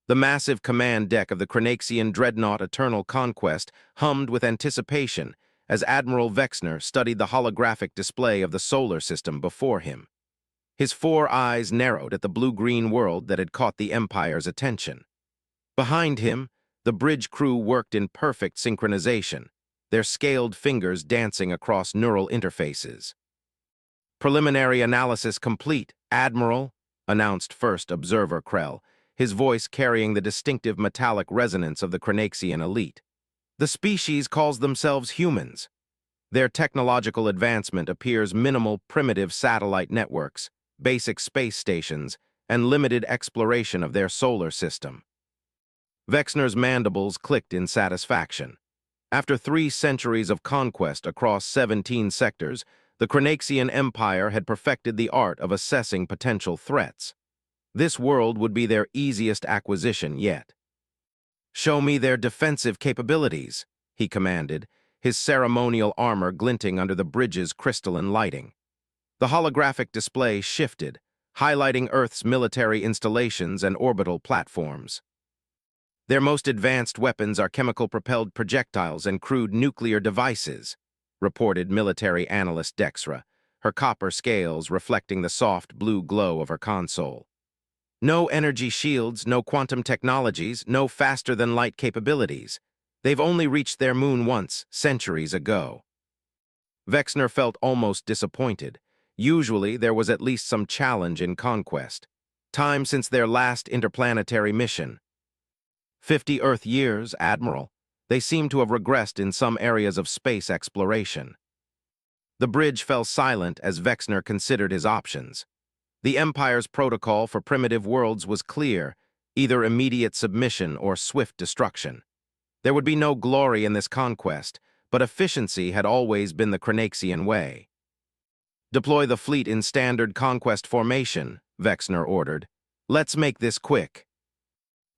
The massive command deck of the Cranaxian dreadnought Eternal Conquest hummed with anticipation as Admiral Vexner studied the holographic display of the solar system before him. His four eyes narrowed at the blue-green world that had caught the Empire's attention. Behind him, the bridge crew worked in perfect synchronization, their scaled fingers dancing across neural interfaces. "Preliminary analysis complete, Admiral," announced First Observer Krell, his voice carrying the distinctive metallic resonance of the Cranaxian elite. "The species calls themselves humans. Their technological advancement appears minimal primitive satellite networks, basic space stations, and limited exploration of their solar system." Vexner's mandibles clicked in satisfaction. After 3 centuries of conquest across 17 sectors, the Cranaxian Empire had perfected the art of assessing potential threats. This world would be their easiest acquisition yet. "Show me their defensive capabilities," he commanded, his ceremonial armor glinting under the bridge's crystalline lighting. The holographic display shifted, highlighting Earth's military installations and orbital platforms. "Their most advanced weapons are chemical-propelled projectiles and crude nuclear devices," reported military analyst Dexra, her copper scales reflecting the soft blue glow of her console. "No energy shields, no quantum technologies, no faster-than-light capabilities. They've only reached their moon once, centuries ago." Vexner felt almost disappointed. Usually, there was at least some challenge in conquest. Time since their last interplanetary mission. 50 Earth years, Admiral. They seem to have regressed in some areas of space exploration. The bridge fell silent as Vexner considered his options. The Empire's protocol for primitive worlds was clear, either immediate submission or swift destruction. There would be no glory in this conquest, but efficiency had always been the Cranaxian way. "Deploy the fleet in standard conquest formation," Vexner ordered. "Let's make this quick."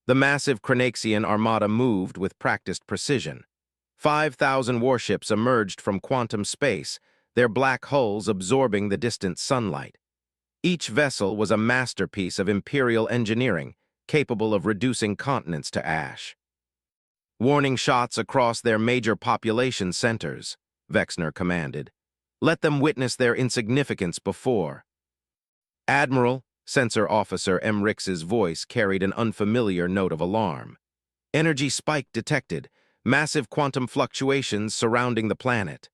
The massive Cranaxian armada moved with practiced precision. 5,000 warships emerged from quantum space, their black hulls absorbing the distant sunlight. Each vessel was a masterpiece of Imperial engineering, capable of reducing continents to ash. "Warning shots across their major population centers," Vexner commanded. "Let them witness their insignificance before." "Admiral," Sensor Officer Emrich's voice carried an unfamiliar note of alarm. "Energy spike detected, massive quantum fluctuations surrounding the planet."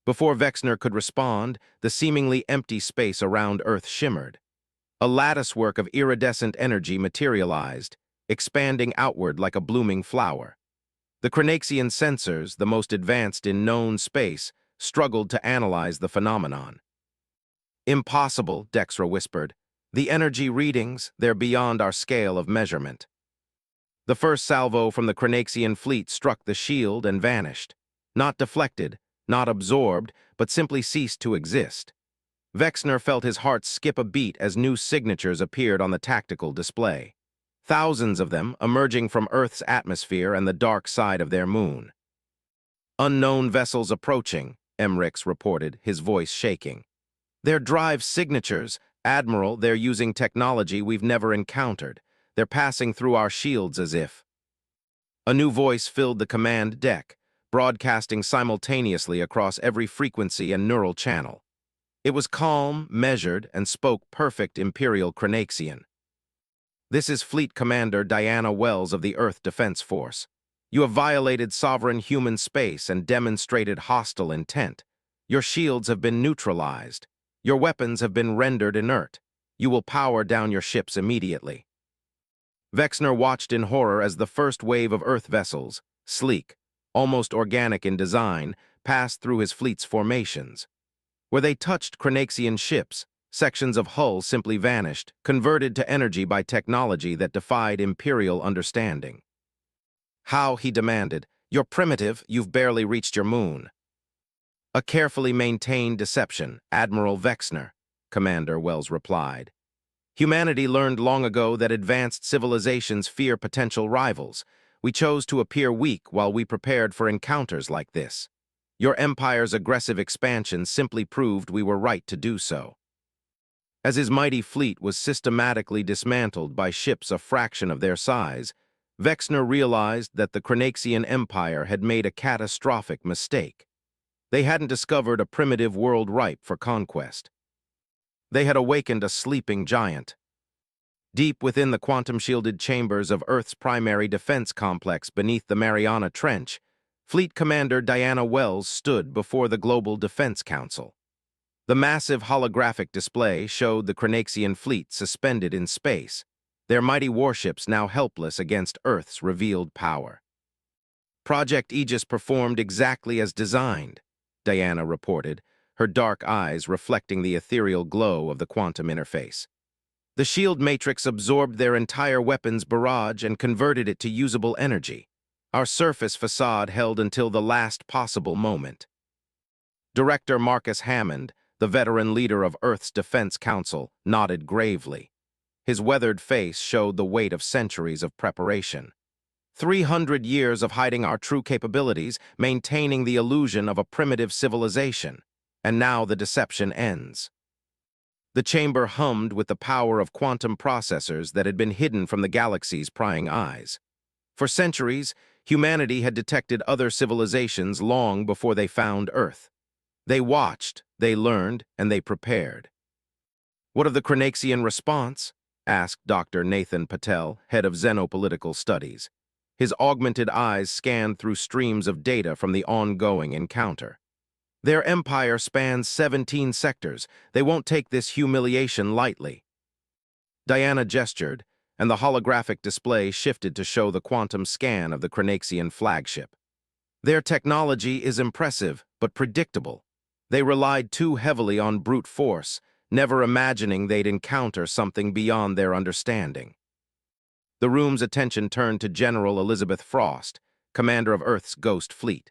Before Vexner could respond, the seemingly empty space around Earth shimmered. A latticework of iridescent energy materialized, expanding outward like a blooming flower. The Cranaxian sensors, the most advanced in known space, struggled to analyze the phenomenon. "Impossible," Dexra whispered. "The energy readings, they're beyond our scale of measurement." The first salvo from the Cranaxian fleet struck the shield and vanished. Not deflected, not absorbed, but simply ceased to exist. Vexner felt his heart skip a beat as new signatures appeared on the tactical display. Thousands of them emerging from Earth's atmosphere and the dark side of their moon. "Unknown vessels approaching," Emrich reported, his voice shaking. "Their drive signatures, Admiral, they're using technology we've never encountered. They're passing through our shields as if." A new voice filled the command deck, broadcasting simultaneously across every frequency and neural channel. It was calm, measured, and spoke perfect Imperial Cranaxian. "This is Fleet Commander Diana Wells of the Earth Defense Force. You have violated sovereign human space and demonstrated hostile intent. Your shields have been neutralized. Your weapons have been rendered inert. You will power down your ships immediately." Vexner watched in horror as the first wave of Earth vessels, sleek, almost organic in design, passed through his fleet's formations. Where they touched Cranaxian ships, sections of hull simply vanished, converted to energy by technology that defied Imperial understanding. "How?" he demanded. "You're primitive, you've barely reached your moon." "A carefully maintained deception, Admiral Vexner," Commander Wells replied. "Humanity learned long ago that advanced civilizations fear potential rivals. We chose to appear weak while we prepared for encounters like this. Your empire's aggressive expansion simply proved we were right to do so." As his mighty fleet was systematically dismantled by ships a fraction of their size, Vexner realized that the Cranaxian Empire had made a catastrophic mistake. They hadn't discovered a primitive world ripe for conquest. They had awakened a sleeping giant. Deep within the quantum-shielded chambers of Earth's primary defense complex beneath the Mariana Trench, Fleet Commander Diana Wells stood before the Global Defense Council. The massive holographic display showed the Cranaxian fleet suspended in space, their mighty warships now helpless against Earth's revealed power. Project Aegis performed exactly as designed, Diana reported, her dark eyes reflecting the ethereal glow of the quantum interface. The shield matrix absorbed their entire weapons barrage and converted it to usable energy. Our surface facade held until the last possible moment. Director Marcus Hammond, the veteran leader of Earth's Defense Council, nodded gravely. His weathered face showed the weight of centuries of preparation. 300 years of hiding our true capabilities, maintaining the illusion of a primitive civilization. And now the deception ends. The chamber hummed with the power of quantum processors that had been hidden from the galaxy's prying eyes. For centuries, humanity had detected other civilizations long before they found Earth. They watched, they learned, and they prepared. What of the Cranaxian response? Asked Dr. Nathan Patel, head of Xenopolitical Studies. His augmented eyes scanned through streams of data from the ongoing encounter. Their empire spans 17 sectors. They won't take this humiliation lightly. Diana gestured, and the holographic display shifted to show the quantum scan of the Cranaxian flagship. Their technology is impressive, but predictable. They relied too heavily on brute force, never imagining they'd encounter something beyond their understanding. The room's attention turned to General Elizabeth Frost, commander of Earth's Ghost Fleet.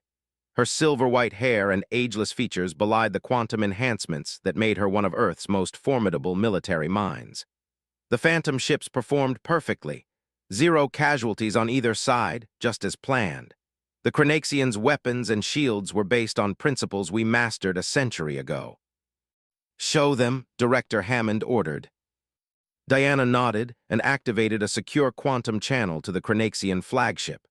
Her silver-white hair and ageless features belied the quantum enhancements that made her one of Earth's most formidable military minds. The Phantom ships performed perfectly. 0 casualties on either side, just as planned. The Cranaxians' weapons and shields were based on principles we mastered a century ago. "Show them," Director Hammond ordered. Diana nodded and activated a secure quantum channel to the Cranaxian flagship.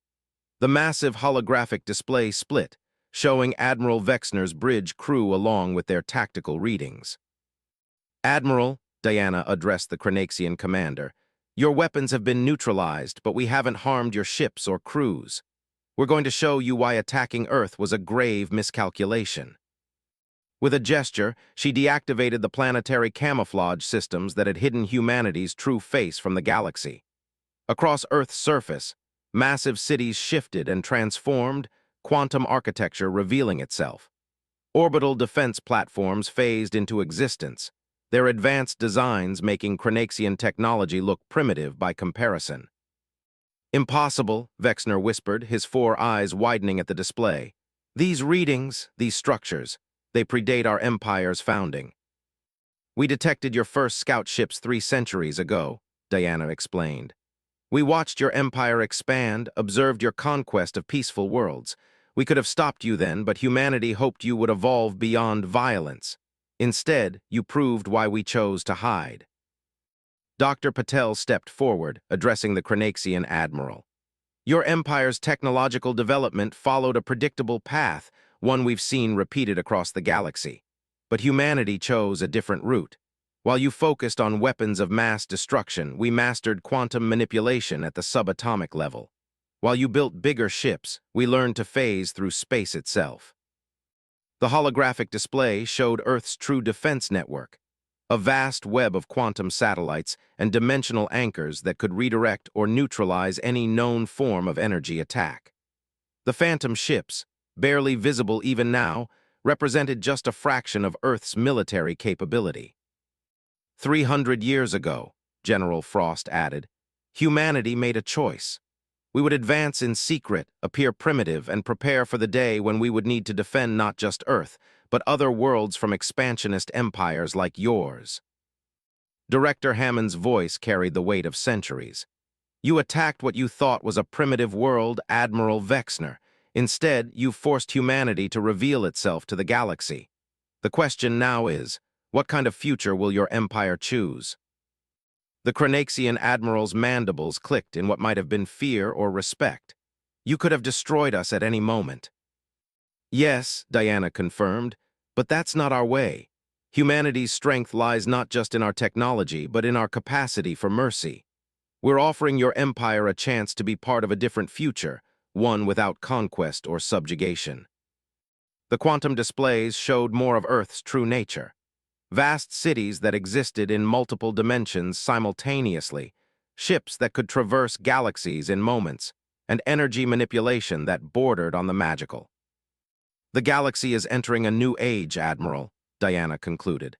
The massive holographic display split, showing Admiral Vexner's bridge crew along with their tactical readings. "Admiral," Diana addressed the Cranaxian commander, "your weapons have been neutralized, but we haven't harmed your ships or crews. We're going to show you why attacking Earth was a grave miscalculation." With a gesture, she deactivated the planetary camouflage systems that had hidden humanity's true face from the galaxy. Across Earth's surface, massive cities shifted and transformed, quantum architecture revealing itself. Orbital defense platforms phased into existence, their advanced designs making Cranaxian technology look primitive by comparison. "Impossible," Vexner whispered, his 4 eyes widening at the display. "These readings, these structures, they predate our empire's founding." "We detected your first scout ships 3 centuries ago," Diana explained. "We watched your empire expand, observed your conquest of peaceful worlds. We could have stopped you then, but humanity hoped you would evolve beyond violence. Instead, you proved why we chose to hide." Dr. Patel stepped forward, addressing the Cranaxian admiral. "Your empire's technological development followed a predictable path, one we've seen repeated across the galaxy. But humanity chose a different route. While you focused on weapons of mass destruction, we mastered quantum manipulation at the subatomic level. While you built bigger ships, we learned to phase through space itself." The holographic display showed Earth's true defense network, a vast web of quantum satellites and dimensional anchors that could redirect or neutralize any known form of energy attack. The Phantom ships, barely visible even now, represented just a fraction of Earth's military capability. 300 years ago, General Frost added, humanity made a choice. We would advance in secret, appear primitive, and prepare for the day when we would need to defend not just Earth, but other worlds from expansionist empires like yours. Director Hammond's voice carried the weight of centuries. "You attacked what you thought was a primitive world, Admiral Vexner. Instead, you forced humanity to reveal itself to the galaxy. The question now is, What kind of future will your empire choose? The Cranaxian admiral's mandibles clicked in what might have been fear or respect. You could have destroyed us at any moment. Yes, Diana confirmed, but that's not our way. Humanity's strength lies not just in our technology, but in our capacity for mercy. We're offering your empire a chance to be part of a different future, one without conquest or subjugation. The quantum displays showed more of Earth's true nature. Vast cities that existed in multiple dimensions simultaneously, ships that could traverse galaxies in moments, and energy manipulation that bordered on the magical. The galaxy is entering a new age, Admiral, Diana concluded.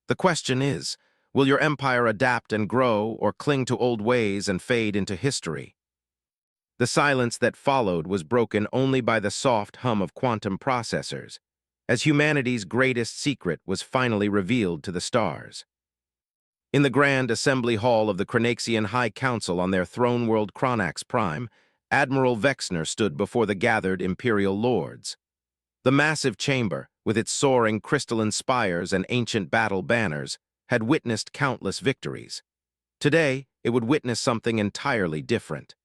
The question is, will your empire adapt and grow or cling to old ways and fade into history? The silence that followed was broken only by the soft hum of quantum processors, as humanity's greatest secret was finally revealed to the stars. In the grand assembly hall of the Cranaxian High Council on their throne world Chronax Prime, Admiral Vexner stood before the gathered Imperial Lords. The massive chamber, with its soaring crystalline spires and ancient battle banners, had witnessed countless victories. Today, it would witness something entirely different.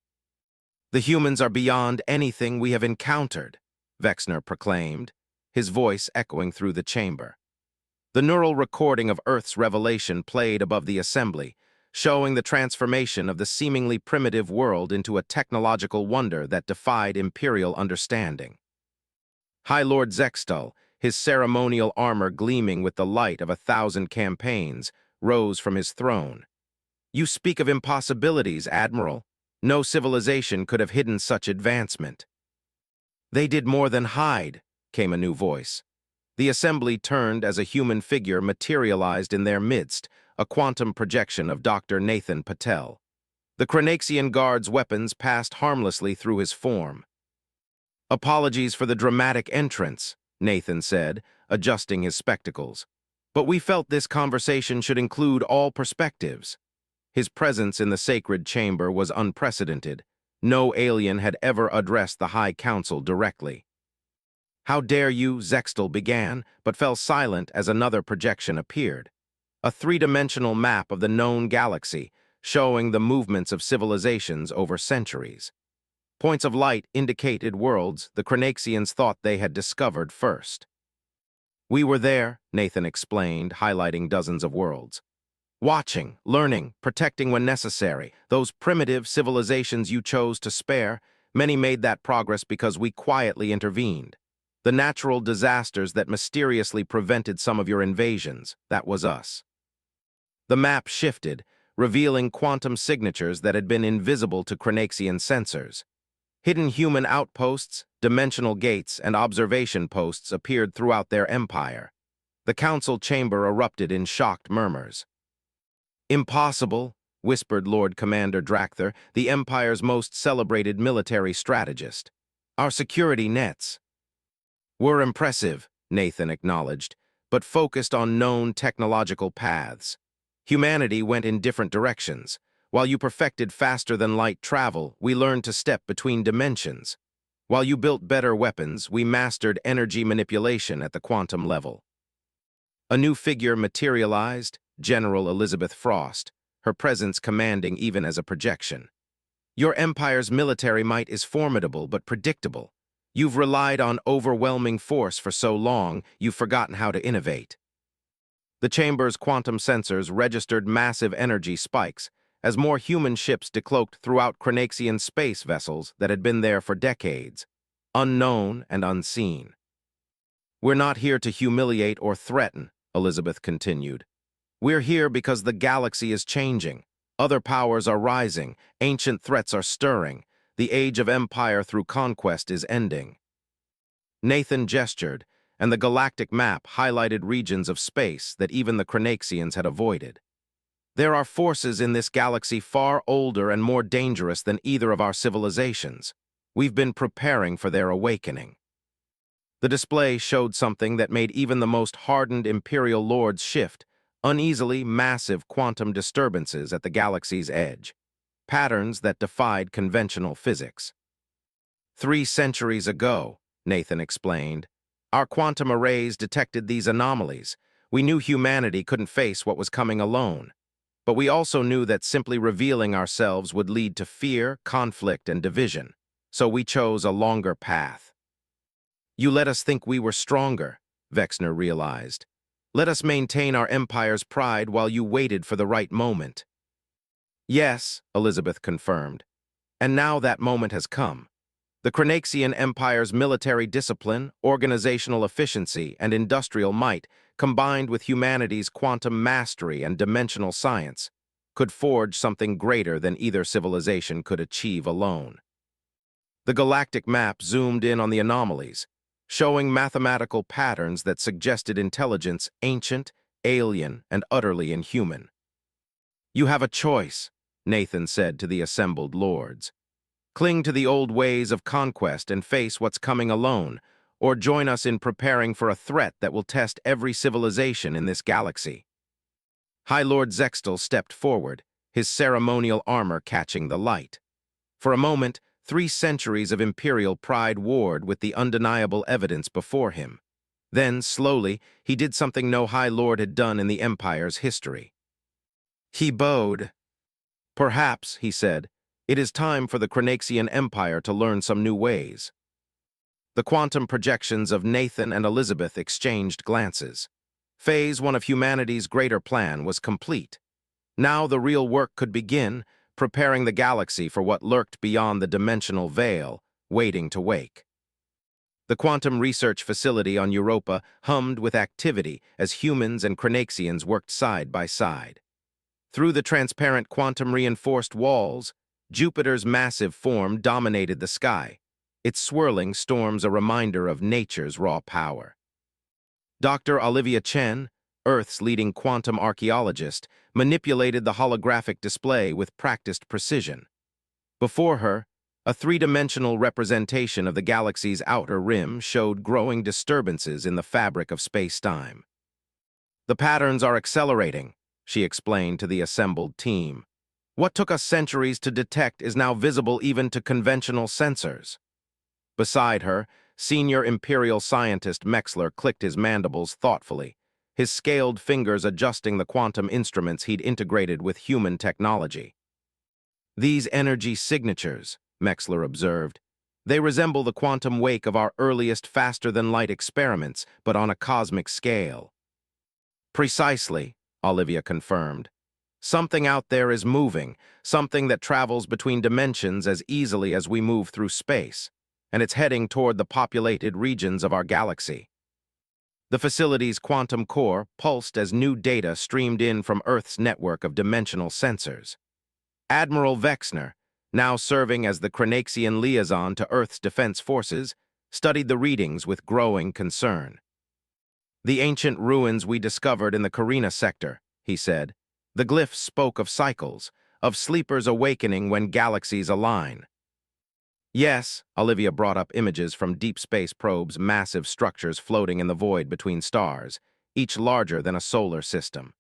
The humans are beyond anything we have encountered, Vexner proclaimed, his voice echoing through the chamber. The neural recording of Earth's revelation played above the assembly, showing the transformation of the seemingly primitive world into a technological wonder that defied imperial understanding. High Lord Zextal, his ceremonial armor gleaming with the light of 1,000 campaigns, rose from his throne. You speak of impossibilities, Admiral. No civilization could have hidden such advancement. They did more than hide, came a new voice. The assembly turned as a human figure materialized in their midst, a quantum projection of Dr. Nathan Patel. The Cranaxian guard's weapons passed harmlessly through his form. Apologies for the dramatic entrance, Nathan said, adjusting his spectacles. But we felt this conversation should include all perspectives. His presence in the sacred chamber was unprecedented. No alien had ever addressed the High Council directly. How dare you, Zextal began, but fell silent as another projection appeared. A three-dimensional map of the known galaxy, showing the movements of civilizations over centuries. Points of light indicated worlds the Cranaxians thought they had discovered first. We were there, Nathan explained, highlighting dozens of worlds. Watching, learning, protecting when necessary, those primitive civilizations you chose to spare, many made that progress because we quietly intervened. The natural disasters that mysteriously prevented some of your invasions, that was us. The map shifted, revealing quantum signatures that had been invisible to Cranaxian sensors. Hidden human outposts, dimensional gates, and observation posts appeared throughout their empire. The council chamber erupted in shocked murmurs. Impossible, whispered Lord Commander Drakther, the Empire's most celebrated military strategist. Our security nets were impressive, Nathan acknowledged, but focused on known technological paths. Humanity went in different directions. While you perfected faster-than-light travel, we learned to step between dimensions. While you built better weapons, we mastered energy manipulation at the quantum level. A new figure materialized, General Elizabeth Frost, her presence commanding even as a projection. Your empire's military might is formidable but predictable. You've relied on overwhelming force for so long, you've forgotten how to innovate. The chamber's quantum sensors registered massive energy spikes as more human ships decloaked throughout Cranaxian space vessels that had been there for decades, unknown and unseen. We're not here to humiliate or threaten, Elizabeth continued. We're here because the galaxy is changing. Other powers are rising, ancient threats are stirring. The age of empire through conquest is ending. Nathan gestured, and the galactic map highlighted regions of space that even the Cranaxians had avoided. There are forces in this galaxy far older and more dangerous than either of our civilizations. We've been preparing for their awakening. The display showed something that made even the most hardened Imperial Lords shift, uneasily massive quantum disturbances at the galaxy's edge, patterns that defied conventional physics. 3 centuries ago, Nathan explained, our quantum arrays detected these anomalies. We knew humanity couldn't face what was coming alone, but we also knew that simply revealing ourselves would lead to fear, conflict, and division, so we chose a longer path. You let us think we were stronger, Vexner realized. Let us maintain our empire's pride while you waited for the right moment. Yes, Elizabeth confirmed. And now that moment has come. The Cranaxian Empire's military discipline, organizational efficiency, and industrial might, combined with humanity's quantum mastery and dimensional science, could forge something greater than either civilization could achieve alone. The galactic map zoomed in on the anomalies, showing mathematical patterns that suggested intelligence ancient, alien, and utterly inhuman. You have a choice, Nathan said to the assembled lords. Cling to the old ways of conquest and face what's coming alone, or join us in preparing for a threat that will test every civilization in this galaxy. High Lord Zextal stepped forward, his ceremonial armor catching the light. For a moment, 3 centuries of imperial pride warred with the undeniable evidence before him. Then, slowly, he did something no High Lord had done in the Empire's history. He bowed. Perhaps, he said, it is time for the Cranaxian Empire to learn some new ways. The quantum projections of Nathan and Elizabeth exchanged glances. Phase 1 of humanity's greater plan was complete. Now the real work could begin, preparing the galaxy for what lurked beyond the dimensional veil, waiting to wake. The quantum research facility on Europa hummed with activity as humans and Cranaxians worked side by side. Through the transparent quantum-reinforced walls, Jupiter's massive form dominated the sky, its swirling storms a reminder of nature's raw power. Dr. Olivia Chen, Earth's leading quantum archaeologist, manipulated the holographic display with practiced precision. Before her, a 3-dimensional representation of the galaxy's outer rim showed growing disturbances in the fabric of space-time. The patterns are accelerating, she explained to the assembled team. What took us centuries to detect is now visible even to conventional sensors. Beside her, senior Imperial scientist Mexler clicked his mandibles thoughtfully, his scaled fingers adjusting the quantum instruments he'd integrated with human technology. These energy signatures, Mexler observed, they resemble the quantum wake of our earliest faster-than-light experiments, but on a cosmic scale. Precisely, Olivia confirmed. Something out there is moving, something that travels between dimensions as easily as we move through space, and it's heading toward the populated regions of our galaxy. The facility's quantum core pulsed as new data streamed in from Earth's network of dimensional sensors. Admiral Vexner, now serving as the Cranaxian liaison to Earth's defense forces, studied the readings with growing concern. The ancient ruins we discovered in the Carina sector, he said. The glyphs spoke of cycles, of sleepers awakening when galaxies align. Yes, Olivia brought up images from deep space probes, massive structures floating in the void between stars, each larger than a solar system.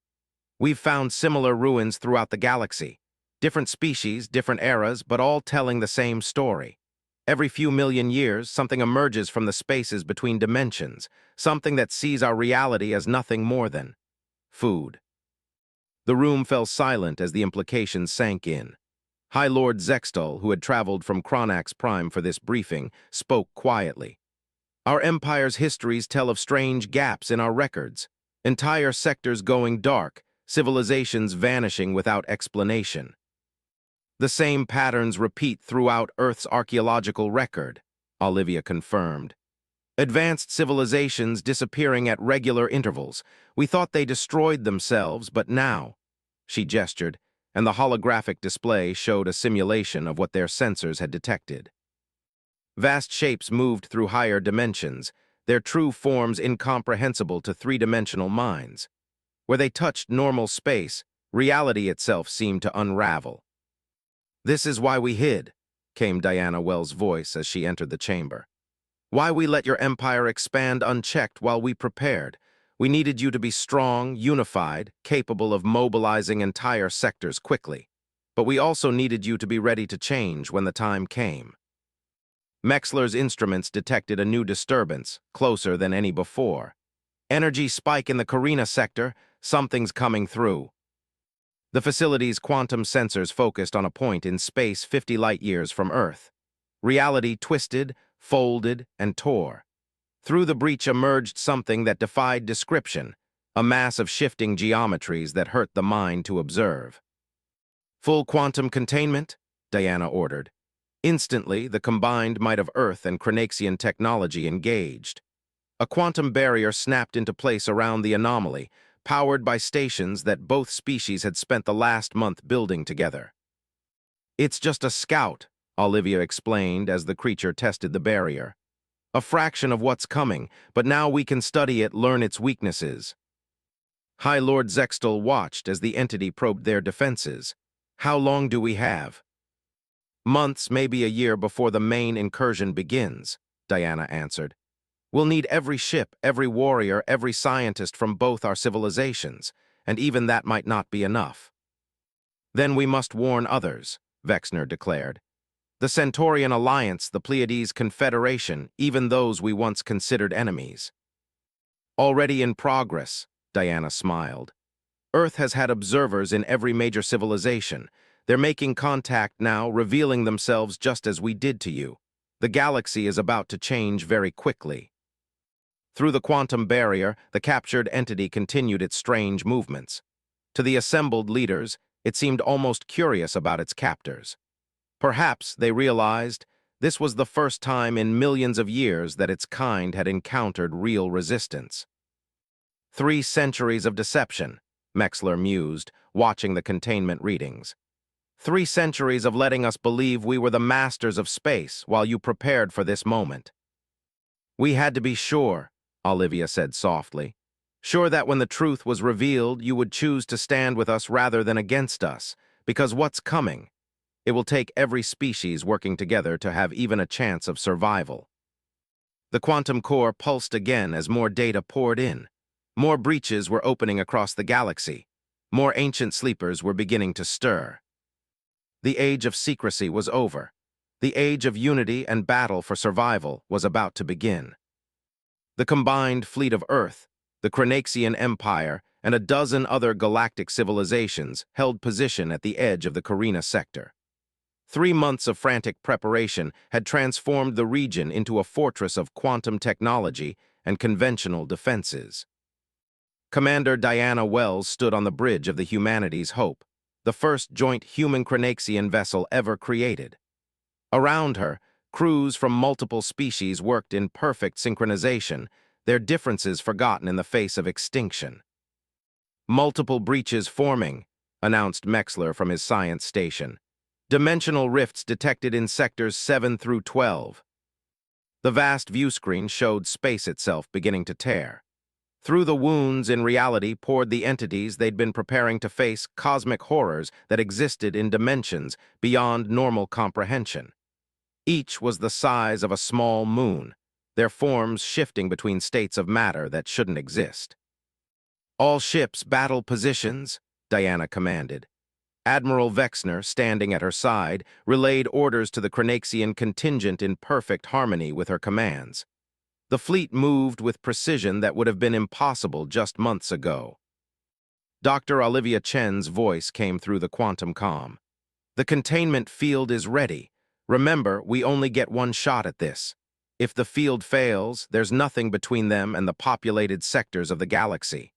We've found similar ruins throughout the galaxy. Different species, different eras, but all telling the same story. Every few million years, something emerges from the spaces between dimensions, something that sees our reality as nothing more than food. The room fell silent as the implications sank in. High Lord Zextal, who had traveled from Cronax Prime for this briefing, spoke quietly. Our empire's histories tell of strange gaps in our records, entire sectors going dark, civilizations vanishing without explanation. The same patterns repeat throughout Earth's archaeological record, Olivia confirmed. Advanced civilizations disappearing at regular intervals. We thought they destroyed themselves, but now, she gestured, and the holographic display showed a simulation of what their sensors had detected. Vast shapes moved through higher dimensions, their true forms incomprehensible to 3-dimensional minds. Where they touched normal space, reality itself seemed to unravel. This is why we hid, came Diana Wells' voice as she entered the chamber. Why we let your empire expand unchecked while we prepared. We needed you to be strong, unified, capable of mobilizing entire sectors quickly. But we also needed you to be ready to change when the time came. Mexler's instruments detected a new disturbance, closer than any before. Energy spike in the Carina sector. Something's coming through. The facility's quantum sensors focused on a point in space 50 light-years from Earth. Reality twisted, folded, and tore. Through the breach emerged something that defied description, a mass of shifting geometries that hurt the mind to observe. "Full quantum containment," Diana ordered. Instantly, the combined might of Earth and Cranaxian technology engaged. A quantum barrier snapped into place around the anomaly, powered by stations that both species had spent the last month building together. "It's just a scout," Olivia explained as the creature tested the barrier. "A fraction of what's coming, but now we can study it, learn its weaknesses." High Lord Zextal watched as the entity probed their defenses. "How long do we have?" "Months, maybe a year before the main incursion begins," Diana answered. "We'll need every ship, every warrior, every scientist from both our civilizations, and even that might not be enough." "Then we must warn others," Vexner declared. "The Centaurian Alliance, the Pleiades Confederation, even those we once considered enemies." "Already in progress," Diana smiled. "Earth has had observers in every major civilization. They're making contact now, revealing themselves just as we did to you. The galaxy is about to change very quickly." Through the quantum barrier, the captured entity continued its strange movements. To the assembled leaders, it seemed almost curious about its captors. Perhaps, they realized, this was the first time in millions of years that its kind had encountered real resistance. 3 centuries of deception, Mexler mused, watching the containment readings. 3 centuries of letting us believe we were the masters of space while you prepared for this moment. "We had to be sure," Olivia said softly. "Sure that when the truth was revealed, you would choose to stand with us rather than against us, because what's coming? It will take every species working together to have even a chance of survival." The quantum core pulsed again as more data poured in. More breaches were opening across the galaxy. More ancient sleepers were beginning to stir. The age of secrecy was over. The age of unity and battle for survival was about to begin. The combined fleet of Earth, the Cranaxian Empire, and a dozen other galactic civilizations held position at the edge of the Carina sector. 3 months of frantic preparation had transformed the region into a fortress of quantum technology and conventional defenses. Commander Diana Wells stood on the bridge of the Humanity's Hope, the first joint human-Cranaxian vessel ever created. Around her, crews from multiple species worked in perfect synchronization, their differences forgotten in the face of extinction. "Multiple breaches forming," announced Mexler from his science station. "Dimensional rifts detected in sectors 7 through 12. The vast viewscreen showed space itself beginning to tear. Through the wounds in reality poured the entities they'd been preparing to face, cosmic horrors that existed in dimensions beyond normal comprehension. Each was the size of a small moon, their forms shifting between states of matter that shouldn't exist. "All ships battle positions," Diana commanded. Admiral Vexner, standing at her side, relayed orders to the Cranaxian contingent in perfect harmony with her commands. The fleet moved with precision that would have been impossible just months ago. Dr. Olivia Chen's voice came through the quantum comm. "The containment field is ready. Remember, we only get one shot at this. If the field fails, there's nothing between them and the populated sectors of the galaxy."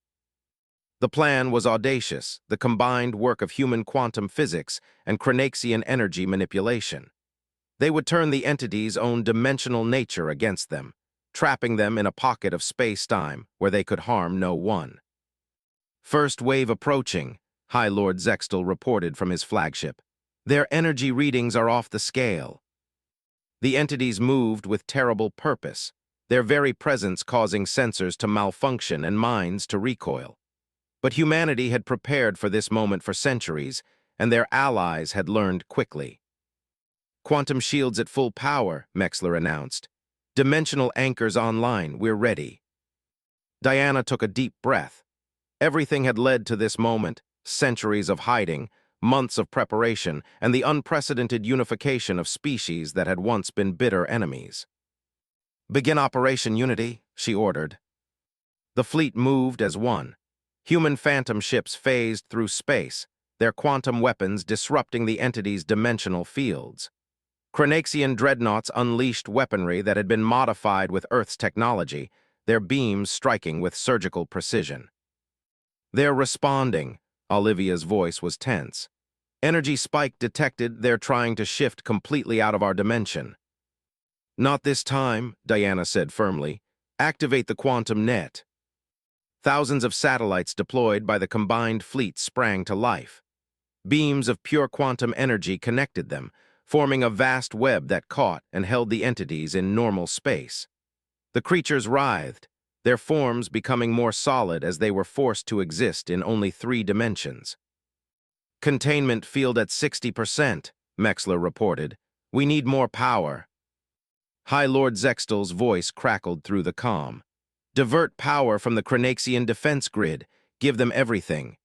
The plan was audacious, the combined work of human quantum physics and Cranaxian energy manipulation. They would turn the entity's own dimensional nature against them, trapping them in a pocket of space-time where they could harm no one. "First wave approaching," High Lord Zextal reported from his flagship. "Their energy readings are off the scale." The entities moved with terrible purpose, their very presence causing sensors to malfunction and minds to recoil. But humanity had prepared for this moment for centuries, and their allies had learned quickly. "Quantum shields at full power," Mexler announced. "Dimensional anchors online, we're ready." Diana took a deep breath. Everything had led to this moment, centuries of hiding, months of preparation, and the unprecedented unification of species that had once been bitter enemies. "Begin Operation Unity," she ordered. The fleet moved as one. Human phantom ships phased through space, their quantum weapons disrupting the entity's dimensional fields. Cranaxian dreadnoughts unleashed weaponry that had been modified with Earth's technology, their beams striking with surgical precision. "They're responding," Olivia's voice was tense. "Energy spike detected, they're trying to shift completely out of our dimension." "Not this time," Diana said firmly. "Activate the quantum net." Thousands of satellites deployed by the combined fleet sprang to life. Beams of pure quantum energy connected them, forming a vast web that caught and held the entities in normal space. The creatures writhed, their forms becoming more solid as they were forced to exist in only 3 dimensions. "Containment field at 60%, Mexler reported. "We need more power." High Lord Zextel's voice crackled through the calm. "Divert power from the Cranaxian defense grid. Give them everything."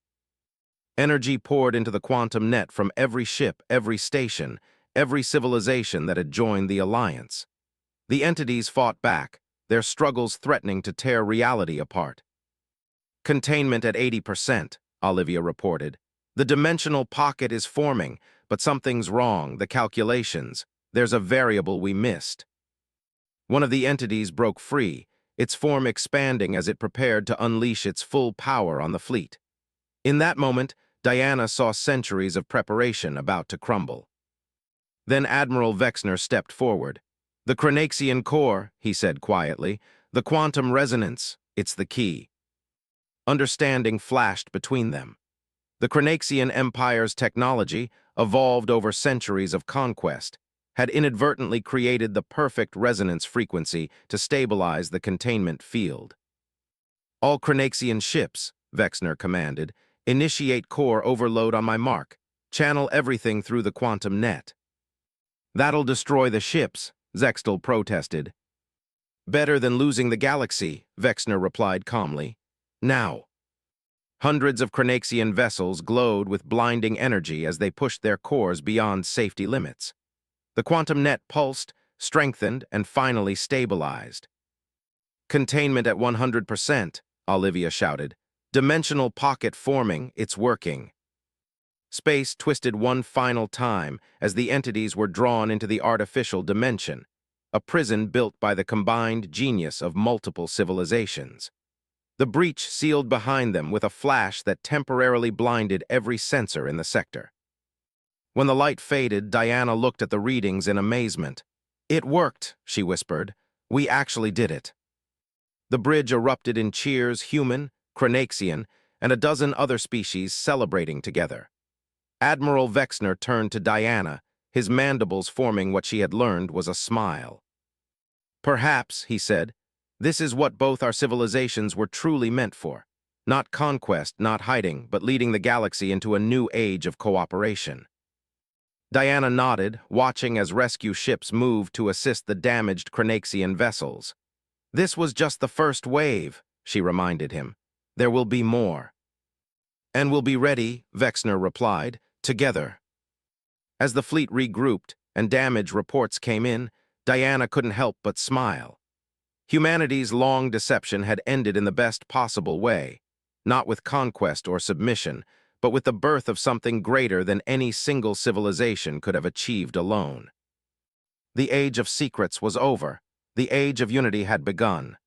Energy poured into the quantum net from every ship, every station, every civilization that had joined the Alliance. The entities fought back, their struggles threatening to tear reality apart. "Containment at 80%, Olivia reported. "The dimensional pocket is forming, but something's wrong, the calculations. There's a variable we missed." One of the entities broke free, its form expanding as it prepared to unleash its full power on the fleet. In that moment, Diana saw centuries of preparation about to crumble. Then Admiral Vexner stepped forward. "The Cranaxian core," he said quietly. "The quantum resonance, it's the key." Understanding flashed between them. The Cranaxian Empire's technology, evolved over centuries of conquest, had inadvertently created the perfect resonance frequency to stabilize the containment field. "All Cranaxian ships," Vexner commanded, "initiate core overload on my mark. Channel everything through the quantum net." "That'll destroy the ships," Zextel protested. "Better than losing the galaxy," Vexner replied calmly. "Now." Hundreds of Cranaxian vessels glowed with blinding energy as they pushed their cores beyond safety limits. The quantum net pulsed, strengthened, and finally stabilized. "Containment at 100%, Olivia shouted. "Dimensional pocket forming, it's working." Space twisted one final time as the entities were drawn into the artificial dimension, a prison built by the combined genius of multiple civilizations. The breach sealed behind them with a flash that temporarily blinded every sensor in the sector. When the light faded, Diana looked at the readings in amazement. "It worked," she whispered. "We actually did it." The bridge erupted in cheers, human, Cranaxian, and a dozen other species celebrating together. Admiral Vexner turned to Diana, his mandibles forming what she had learned was a smile. "Perhaps," he said, "this is what both our civilizations were truly meant for. Not conquest, not hiding, but leading the galaxy into a new age of cooperation." Diana nodded, watching as rescue ships moved to assist the damaged Cranaxian vessels. "This was just the first wave," she reminded him. "There will be more." "And we'll be ready," Vexner replied, "together." As the fleet regrouped and damage reports came in, Diana couldn't help but smile. Humanity's long deception had ended in the best possible way, not with conquest or submission, but with the birth of something greater than any single civilization could have achieved alone. The age of secrets was over. The age of unity had begun.